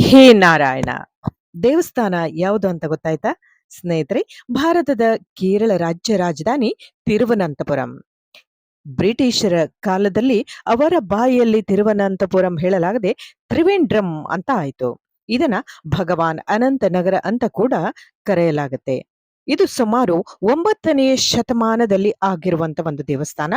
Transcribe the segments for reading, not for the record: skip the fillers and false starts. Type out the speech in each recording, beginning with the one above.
ಹೇ ನಾರಾಯಣ! ದೇವಸ್ಥಾನ ಯಾವುದು ಅಂತ ಗೊತ್ತಾಯ್ತಾ? ಸ್ನೇಹಿತರೆ, ಭಾರತದ ಕೇರಳ ರಾಜ್ಯ ರಾಜಧಾನಿ ತಿರುವನಂತಪುರಂ. ಬ್ರಿಟಿಷರ ಕಾಲದಲ್ಲಿ ಅವರ ಬಾಯಿಯಲ್ಲಿ ತಿರುವನಂತಪುರಂ ಹೇಳಲಾಗದೆ ತ್ರಿವೇಂದ್ರಂ ಅಂತ ಆಯ್ತು. ಇದನ್ನ ಭಗವಾನ್ ಅನಂತ ನಗರ ಅಂತ ಕೂಡ ಕರೆಯಲಾಗುತ್ತೆ. ಇದು ಸುಮಾರು 9ನೇ ಶತಮಾನದಲ್ಲಿ ಆಗಿರುವಂತ ಒಂದು ದೇವಸ್ಥಾನ.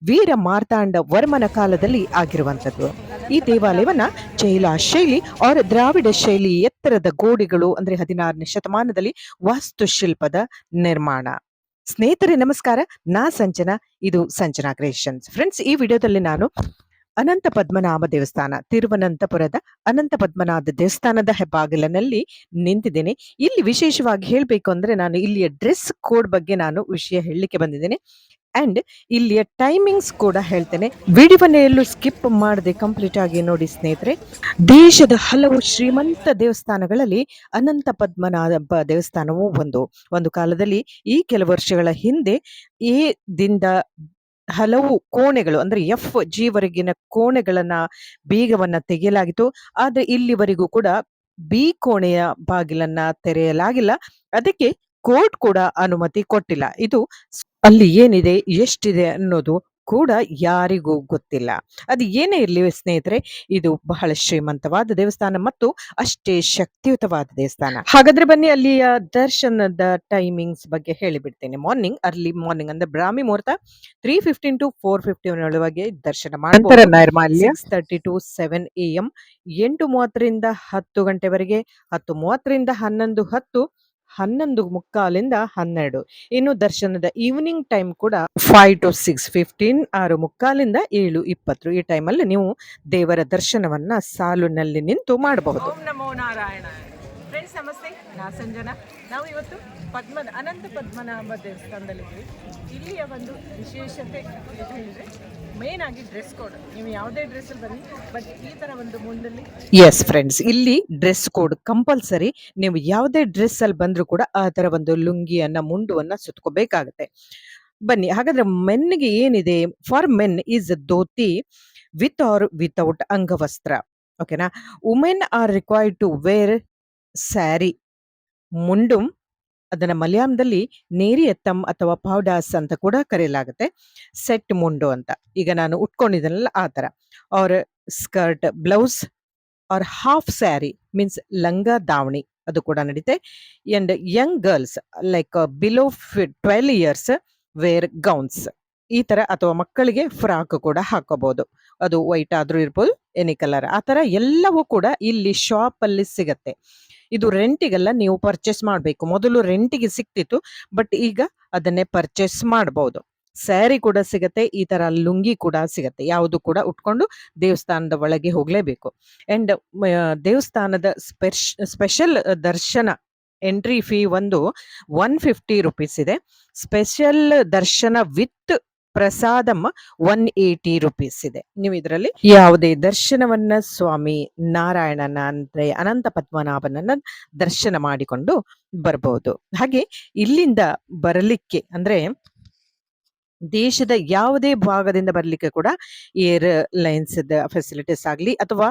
ವೀರ ಮಾರ್ತಾಂಡ ವರ್ಮನ ಕಾಲದಲ್ಲಿ ಆಗಿರುವಂತದ್ದು. ಈ ದೇವಾಲಯವನ್ನ ಚೈಲ ಶೈಲಿ और ದ್ರಾವಿಡ ಶೈಲಿ ಎತ್ತರದ ಗೋಡೆಗಳು ಅಂದ್ರೆ 16ನೇ ಶತಮಾನದಲ್ಲಿ ವಾಸ್ತುಶಿಲ್ಪದ ನಿರ್ಮಾಣ. ಸ್ನೇಹಿತರೆ ನಮಸ್ಕಾರ, ನಾ ಸಂಜನಾ, ಇದು ಸಂಜನಾ ಕ್ರಿಯೇಷನ್ಸ್. ಫ್ರೆಂಡ್ಸ್, ಈ ವಿಡಿಯೋದಲ್ಲಿ ನಾನು ಅನಂತ ಪದ್ಮನಾಭ ದೇವಸ್ಥಾನ, ತಿರುವನಂತಪುರದ ಅನಂತ ಪದ್ಮನಾಭ ದೇವಸ್ಥಾನದ ಹೆಬ್ಬಾಗಿಲಿನಲ್ಲಿ ನಿಂತಿದ್ದೇನೆ. ಇಲ್ಲಿ ವಿಶೇಷವಾಗಿ ಹೇಳಬೇಕು ಅಂದ್ರೆ ನಾನು ಇಲ್ಲಿಯ ಡ್ರೆಸ್ ಕೋಡ್ ಬಗ್ಗೆ ನಾನು ವಿಷಯ ಹೇಳಲಿಕ್ಕೆ ಬಂದಿದ್ದೇನೆ. ಅಂಡ್ ಇಲ್ಲಿಯ ಟೈಮಿಂಗ್ಸ್ ಕೂಡ ಹೇಳ್ತೇನೆ. ವಿಡಿಯೋವನ್ನ ಎಲ್ಲೂ ಸ್ಕಿಪ್ ಮಾಡದೆ ಕಂಪ್ಲೀಟ್ ಆಗಿ ನೋಡಿ ಸ್ನೇಹಿತರೆ. ದೇಶದ ಹಲವು ಶ್ರೀಮಂತ ದೇವಸ್ಥಾನಗಳಲ್ಲಿ ಅನಂತ ಪದ್ಮನಾಭ ದೇವಸ್ಥಾನವು ಒಂದು ಕಾಲದಲ್ಲಿ ಈ ಕೆಲವು ವರ್ಷಗಳ ಹಿಂದೆ ಎ ದಿಂದ ಹಲವು ಕೋಣೆಗಳು ಅಂದ್ರೆ ಎಫ್ ಜಿ ವರೆಗಿನ ಕೋಣೆಗಳನ್ನ ಬೀಗವನ್ನ ತೆಗೆಯಲಾಗಿತ್ತು. ಆದ್ರೆ ಇಲ್ಲಿವರೆಗೂ ಕೂಡ ಬಿ ಕೋಣೆಯ ಬಾಗಿಲನ್ನ ತೆರೆಯಲಾಗಿಲ್ಲ. ಅದಕ್ಕೆ ಕೋರ್ಟ್ ಕೂಡ ಅನುಮತಿ ಕೊಟ್ಟಿಲ್ಲ. ಇದು ಅಲ್ಲಿ ಏನಿದೆ ಎಷ್ಟಿದೆ ಅನ್ನೋದು ಕೂಡ ಯಾರಿಗೂ ಗೊತ್ತಿಲ್ಲ. ಅದು ಏನೇ ಇರಲಿ ಸ್ನೇಹಿತರೆ, ಇದು ಬಹಳ ಶ್ರೀಮಂತವಾದ ದೇವಸ್ಥಾನ ಮತ್ತು ಅಷ್ಟೇ ಶಕ್ತಿಯುತವಾದ ದೇವಸ್ಥಾನ. ಹಾಗಾದ್ರೆ ಬನ್ನಿ ಅಲ್ಲಿಯ ದರ್ಶನದ ಟೈಮಿಂಗ್ಸ್ ಬಗ್ಗೆ ಹೇಳಿಬಿಡ್ತೇನೆ. ಅರ್ಲಿ ಮಾರ್ನಿಂಗ್ ಅಂದ್ರೆ ಬ್ರಾಹ್ಮಿ ಮುಹೂರ್ತ 3:15 to 4:15 ಒಳಗೆ ದರ್ಶನ ಮಾಡಬಹುದು. 6:30 to 7 AM, 8:30 10 ಗಂಟೆವರೆಗೆ, 10:30 11:10, 11:45 12. ಇನ್ನು ದರ್ಶನದ ಈವ್ನಿಂಗ್ ಟೈಮ್ ಕೂಡ 5 to 6:15, 6:45 7:20. ಈ ಟೈಮಲ್ಲಿ ನೀವು ದೇವರ ದರ್ಶನವನ್ನ ಸಾಲಿನಲ್ಲಿ ನಿಂತು ಮಾಡಬಹುದು. ಓಂ ನಮೋ ನಾರಾಯಣ. ಫ್ರೆಂಡ್ಸ್ ನಮಸ್ತೆ, ನಾ ಸಂಜನಾ. ನಾವು ಇವತ್ತು ಅನಂತ ಪದ್ಮನಾಭ ದೇವಸ್ಥಾನದಲ್ಲಿದ್ದೀವಿ. ಇಲ್ಲಿಯ ಒಂದು ವಿಶೇಷತೆ ಅಂತ ಹೇಳಿದ್ರೆ ಮೇನ್ ಆಗಿ ಡ್ರೆಸ್ ಕೋಡ್. ನೀವು ಯಾವುದೇ ಡ್ರೆಸ್ ಬನ್ನಿ, ಬಟ್ ಈ ತರ ಒಂದು ಮುಂದಲ್ಲಿ ಎಸ್ ಫ್ರೆಂಡ್ಸ್, ಇಲ್ಲಿ ಡ್ರೆಸ್ ಕೋಡ್ ಕಂಪಲ್ಸರಿ. ನೀವು ಯಾವುದೇ ಡ್ರೆಸ್ ಅಲ್ಲಿ ಬಂದ್ರೂ ಕೂಡ ಆ ತರ ಒಂದು ಲುಂಗಿಯನ್ನ ಮುಂಡುವನ್ನ ಸುತ್ಕೋಬೇಕಾಗತ್ತೆ. ಬನ್ನಿ ಹಾಗಾದ್ರೆ ಮೆನ್ಗೆ ಏನಿದೆ. For men is dhoti with or without ಅಂಗವಸ್ತ್ರ. ಓಕೆನಾ. Women are required to wear sari mundum. ಅದನ್ನ ಮಲಯಾಳಂದಲ್ಲಿ ನೇರಿಯತ್ತಂ ಅಥವಾ ಪೌಡಾಸ್ ಅಂತ ಕೂಡ ಕರೆಯಲಾಗುತ್ತೆ. ಸೆಟ್ ಮುಂಡು ಅಂತ. ಈಗ ನಾನು ಉಟ್ಕೊಂಡಿದ್ದನಲ್ಲ ಆ ತರ. Or skirt blouse or half sari means ಲಂಗ ದಾವಣಿ, ಅದು ಕೂಡ ನಡೀತೆ. And young girls like below 12 years wear gowns. ಈ ತರ, ಅಥವಾ ಮಕ್ಕಳಿಗೆ ಫ್ರಾಕ್ ಕೂಡ ಹಾಕೋಬಹುದು. ಅದು ವೈಟ್ ಆದ್ರೂ ಇರ್ಬೋದು, ಎನಿ ಕಲರ್. ಆ ತರ ಎಲ್ಲವೂ ಕೂಡ ಇಲ್ಲಿ ಶಾಪ್ ಅಲ್ಲಿ ಸಿಗತ್ತೆ. ಇದು ರೆಂಟಿಗೆಲ್ಲ ನೀವು ಪರ್ಚೇಸ್ ಮಾಡಬೇಕು. ಮೊದಲು ರೆಂಟಿಗೆ ಸಿಕ್ತಿತ್ತು, ಬಟ್ ಈಗ ಅದನ್ನೇ ಪರ್ಚೇಸ್ ಮಾಡಬಹುದು. ಸ್ಯಾರಿ ಕೂಡ ಸಿಗತ್ತೆ, ಈ ತರ ಲುಂಗಿ ಕೂಡ ಸಿಗತ್ತೆ. ಯಾವುದು ಕೂಡ ಉಟ್ಕೊಂಡು ದೇವಸ್ಥಾನದ ಒಳಗೆ ಹೋಗ್ಲೇಬೇಕು. ಅಂಡ್ ದೇವಸ್ಥಾನದ ಸ್ಪೆಷಲ್ ದರ್ಶನ ಎಂಟ್ರಿ ಫೀ ಒಂದು 150 rupees ಇದೆ. ಸ್ಪೆಷಲ್ ದರ್ಶನ ವಿತ್ ಪ್ರಸಾದಂ 180 rupees ಇದೆ. ನೀವು ಇದರಲ್ಲಿ ಯಾವುದೇ ದರ್ಶನವನ್ನ ಸ್ವಾಮಿ ನಾರಾಯಣನ ಅಂದ್ರೆ ಅನಂತ ಪದ್ಮನಾಭನನ್ನ ದರ್ಶನ ಮಾಡಿಕೊಂಡು ಬರಬಹುದು. ಹಾಗೆ ಇಲ್ಲಿಂದ ಬರಲಿಕ್ಕೆ ಅಂದ್ರೆ ದೇಶದ ಯಾವುದೇ ಭಾಗದಿಂದ ಬರಲಿಕ್ಕೆ ಕೂಡ ಏರ್ ಲೈನ್ಸ್ ಫೆಸಿಲಿಟೀಸ್ ಆಗಲಿ ಅಥವಾ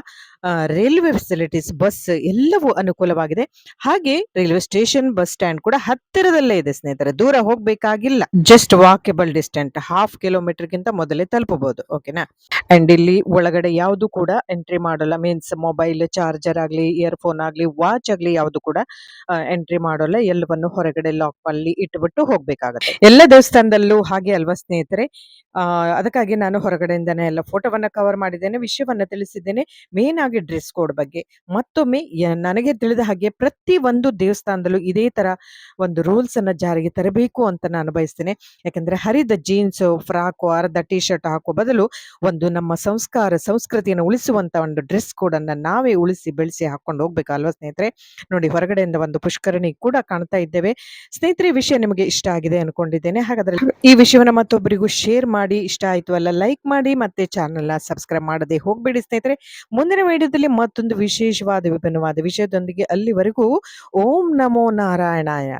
ರೈಲ್ವೆ ಫೆಸಿಲಿಟೀಸ್, ಬಸ್ ಎಲ್ಲವೂ ಅನುಕೂಲವಾಗಿದೆ. ಹಾಗೆ ರೈಲ್ವೆ ಸ್ಟೇಷನ್, ಬಸ್ ಸ್ಟ್ಯಾಂಡ್ ಕೂಡ ಹತ್ತಿರದಲ್ಲೇ ಇದೆ ಸ್ನೇಹಿತರೆ. ದೂರ ಹೋಗ್ಬೇಕಾಗಿಲ್ಲ, ಜಸ್ಟ್ ವಾಕೇಬಲ್ ಡಿಸ್ಟೆಂಟ್. 1/2 kilometer ಮೊದಲೇ ತಲುಪಬಹುದು. ಓಕೆನಾ. ಅಂಡ್ ಇಲ್ಲಿ ಒಳಗಡೆ ಯಾವುದು ಕೂಡ ಎಂಟ್ರಿ ಮಾಡಲ್ಲ. ಮೀನ್ಸ್ ಮೊಬೈಲ್ ಚಾರ್ಜರ್ ಆಗ್ಲಿ, ಇಯರ್ಫೋನ್ ಆಗ್ಲಿ, ವಾಚ್ ಆಗ್ಲಿ ಯಾವುದು ಕೂಡ ಎಂಟ್ರಿ ಮಾಡೋಲ್ಲ. ಎಲ್ಲವನ್ನು ಹೊರಗಡೆ ಲಾಕ್ ಅಲ್ಲಿ ಇಟ್ಬಿಟ್ಟು ಹೋಗ್ಬೇಕಾಗತ್ತೆ. ಎಲ್ಲ ದೇವಸ್ಥಾನದಲ್ಲೂ ಹಾಗೆ ಅಲ್ವಾ ಸ್ನೇಹಿತರೆ. ಅದಕ್ಕಾಗಿ ನಾನು ಹೊರಗಡೆಯಿಂದನೇ ಎಲ್ಲ ಫೋಟೋವನ್ನ ಕವರ್ ಮಾಡಿದ್ದೇನೆ, ವಿಷಯವನ್ನ ತಿಳಿಸಿದ್ದೇನೆ. ಮೇನ್ ಆಗಿ ಡ್ರೆಸ್ ಕೋಡ್ ಬಗ್ಗೆ ಮತ್ತೊಮ್ಮೆ ನನಗೆ ತಿಳಿದ ಹಾಗೆ ಪ್ರತಿ ಒಂದು ದೇವಸ್ಥಾನದಲ್ಲೂ ಇದೇ ತರ ಒಂದು ರೂಲ್ಸ್ ಅನ್ನ ಜಾರಿಗೆ ತರಬೇಕು ಅಂತ ನಾನು ಬಯಸ್ತೇನೆ. ಯಾಕಂದ್ರೆ ಹರಿದ ಜೀನ್ಸ್, ಫ್ರಾಕು, ಅರ್ಧ ಟಿ ಶರ್ಟ್ ಹಾಕೋ ಬದಲು ಒಂದು ನಮ್ಮ ಸಂಸ್ಕಾರ ಸಂಸ್ಕೃತಿಯನ್ನು ಉಳಿಸುವಂತ ಒಂದು ಡ್ರೆಸ್ ಕೋಡ್ ಅನ್ನ ನಾವೇ ಉಳಿಸಿ ಬೆಳೆಸಿ ಹಾಕೊಂಡು ಹೋಗ್ಬೇಕಲ್ವಾ ಸ್ನೇಹಿತರೆ. ನೋಡಿ, ಹೊರಗಡೆಯಿಂದ ಒಂದು ಪುಷ್ಕರಣಿ ಕೂಡ ಕಾಣ್ತಾ ಇದ್ದೇವೆ ಸ್ನೇಹಿತರೆ. ಈ ವಿಷಯ ನಿಮಗೆ ಇಷ್ಟ ಆಗಿದೆ ಅನ್ಕೊಂಡಿದ್ದೇನೆ. ಹಾಗಾದ್ರೆ ಈ ವಿಷಯವನ್ನ ಮತ್ತೊಬ್ಬರಿಗೂ ಶೇರ್ ಮಾಡಿ. ಇಷ್ಟ ಆಯ್ತು ಅಲ್ಲ, ಲೈಕ್ ಮಾಡಿ. ಮತ್ತೆ ಚಾನೆಲ್ ಸಬ್ಸ್ಕ್ರೈಬ್ ಮಾಡದೆ ಹೋಗ್ಬೇಡಿ ಸ್ನೇಹಿತರೆ. ಮುಂದಿನ ವಿಡಿಯೋದಲ್ಲಿ ಮತ್ತೊಂದು ವಿಶೇಷವಾದ ವಿಭಿನ್ನವಾದ ವಿಷಯದೊಂದಿಗೆ, ಅಲ್ಲಿವರೆಗೂ ಓಂ ನಮೋ ನಾರಾಯಣಾಯ.